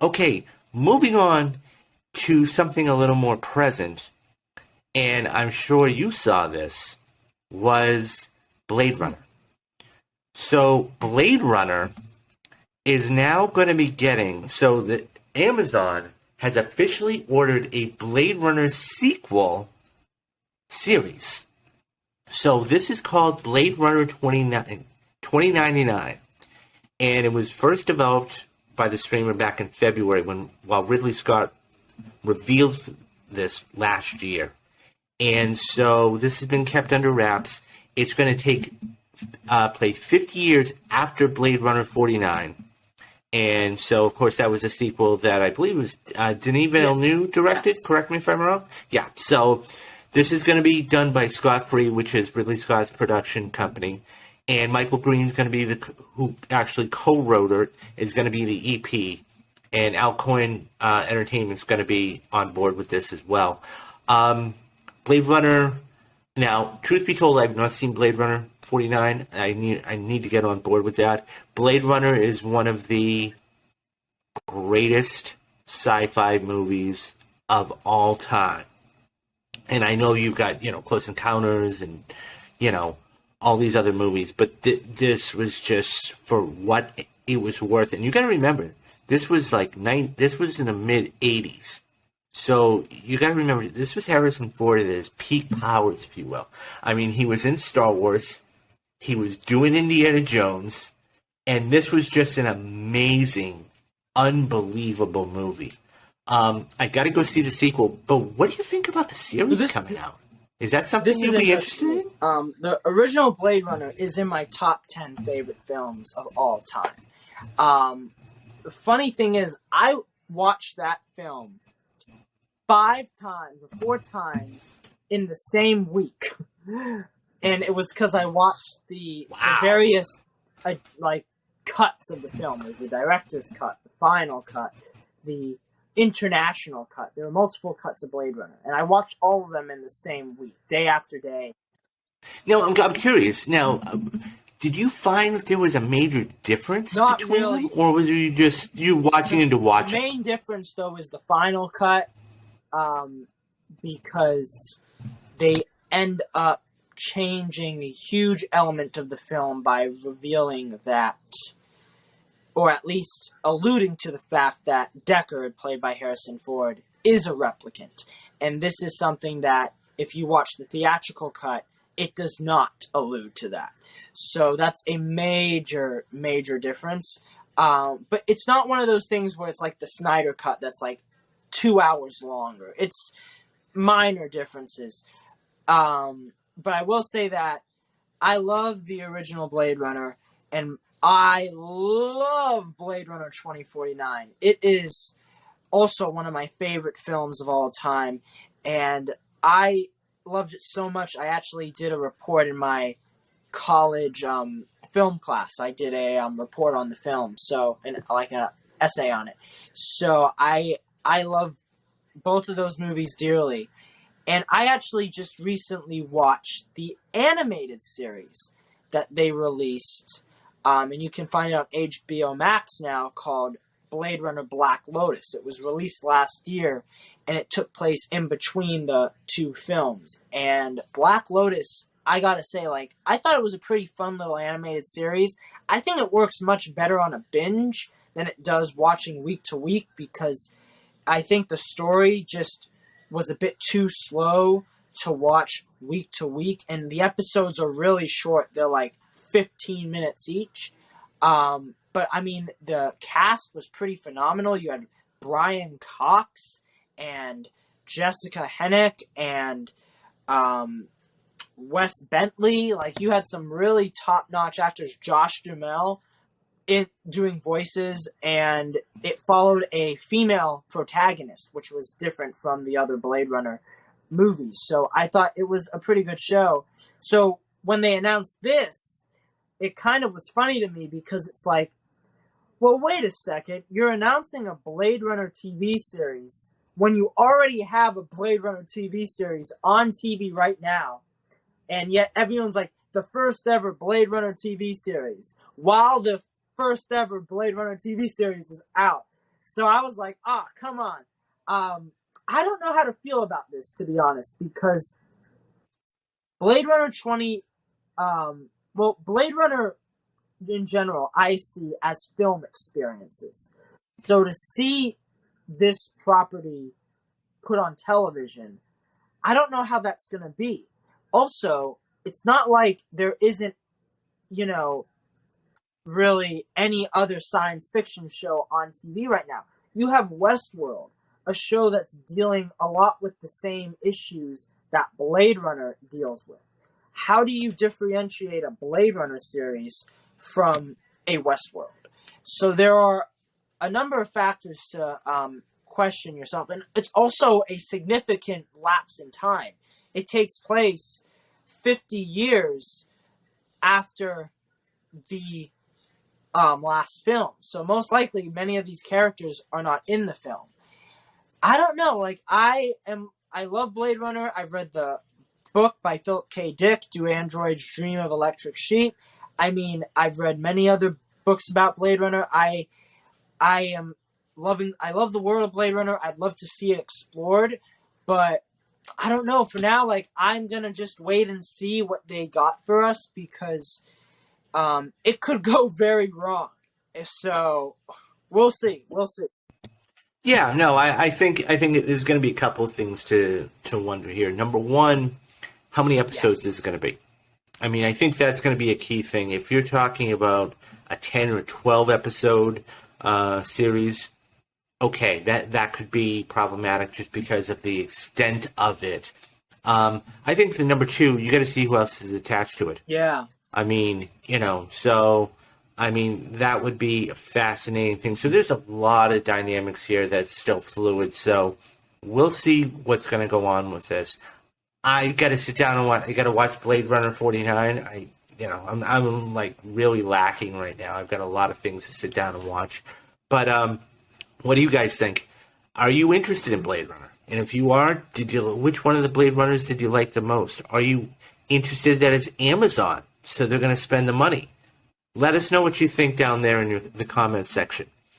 Okay, moving on to something a little more present, and I'm sure you saw this, was Blade Runner. So Blade Runner is now going to be getting, so the Amazon has officially ordered a Blade Runner sequel series. So this is called Blade Runner 2099, and it was first developed by the streamer back in February while Ridley Scott revealed this last year. And so this has been kept under wraps. It's going to take place 50 years after Blade Runner 49. And so, of course, that was a sequel that I believe was Denis Villeneuve directed. Yes. Correct me if I'm wrong. Yeah. So this is going to be done by Scott Free, which is Ridley Scott's production company. And Michael Green's going to be who actually co-wrote it, is going to be the EP. And Alcoin Entertainment's going to be on board with this as well. Blade Runner. Now, truth be told, I've not seen Blade Runner 49. I need to get on board with that. Blade Runner is one of the greatest sci-fi movies of all time. And I know you've got, Close Encounters and, all these other movies, but this was just for what it was worth. And you got to remember, this was this was in the mid 80s. So you got to remember, this was Harrison Ford at his peak powers, if you will. I mean, he was in Star Wars, he was doing Indiana Jones, and this was just an amazing, unbelievable movie. I got to go see the sequel, but what do you think about the series coming out? Is that something you'd be interested in? The original Blade Runner is in my top 10 favorite films of all time. The funny thing is, I watched that film 5 times or 4 times in the same week. And it was because I watched the various cuts of the film. There's the director's cut, the final cut, the international cut. There were multiple cuts of Blade Runner, and I watched all of them in the same week, day after day. Now, I'm curious. Now, did you find that there was a major difference between them, or was you just watching into watching? The main difference, though, is the final cut, because they end up changing a huge element of the film by revealing that, or at least alluding to the fact that Deckard, played by Harrison Ford, is a replicant. And this is something that, if you watch the theatrical cut, it does not allude to that. So that's a major, major difference. But it's not one of those things where it's like the Snyder cut that's 2 hours longer. It's minor differences. But I will say that I love the original Blade Runner, and I love Blade Runner 2049. It is also one of my favorite films of all time, and I loved it so much, I actually did a report in my college film class. I did a report on the film, an essay on it. So I love both of those movies dearly. And I actually just recently watched the animated series that they released, and you can find it on HBO Max now, called Blade Runner Black Lotus. It was released last year, and it took place in between the 2 films. And Black Lotus, I gotta say, I thought it was a pretty fun little animated series. I think it works much better on a binge than it does watching week to week, because I think the story just was a bit too slow to watch week to week, and the episodes are really short. They're 15 minutes each. But I mean, the cast was pretty phenomenal. You had Brian Cox and Jessica Hennick and Wes Bentley. You had some really top-notch actors. Josh Duhamel doing voices, and it followed a female protagonist, which was different from the other Blade Runner movies. So I thought it was a pretty good show. So when they announced this, it kind of was funny to me, because it's well, wait a second, you're announcing a Blade Runner TV series when you already have a Blade Runner TV series on TV right now, and yet everyone's the first ever Blade Runner TV series, while the first ever Blade Runner TV series is out. So I was like, oh, come on. I don't know how to feel about this, to be honest, because Blade Runner 20, Blade Runner in general, I see as film experiences. So to see this property put on television, I don't know how that's going to be. Also, it's not like there isn't, really any other science fiction show on TV right now. You have Westworld, a show that's dealing a lot with the same issues that Blade Runner deals with. How do you differentiate a Blade Runner series from a Westworld? So there are a number of factors to question yourself, and it's also a significant lapse in time. It takes place 50 years after the last film, so most likely many of these characters are not in the film. I don't know. I love Blade Runner. I've read the book by Philip K. Dick, Do Androids Dream of Electric Sheep? I mean, I've read many other books about Blade Runner. I love the world of Blade Runner. I'd love to see it explored, but I don't know. For now, I'm gonna just wait and see what they got for us, because it could go very wrong. So we'll see. Yeah, no, I think there's going to be a couple of things to wonder here. Number one, how many episodes is it going to be? I mean, I think that's going to be a key thing. If you're talking about a 10 or 12 episode series, okay, that could be problematic just because of the extent of it. I think the number two, you got to see who else is attached to it. Yeah. I mean, that would be a fascinating thing. So there's a lot of dynamics here that's still fluid. So we'll see what's going to go on with this. I got to sit down and watch. I got to watch Blade Runner 49. I'm like really lacking right now. I've got a lot of things to sit down and watch. But what do you guys think? Are you interested in Blade Runner? And if you are, which one of the Blade Runners did you like the most? Are you interested that it's Amazon, so they're going to spend the money? Let us know what you think down there in the comments section.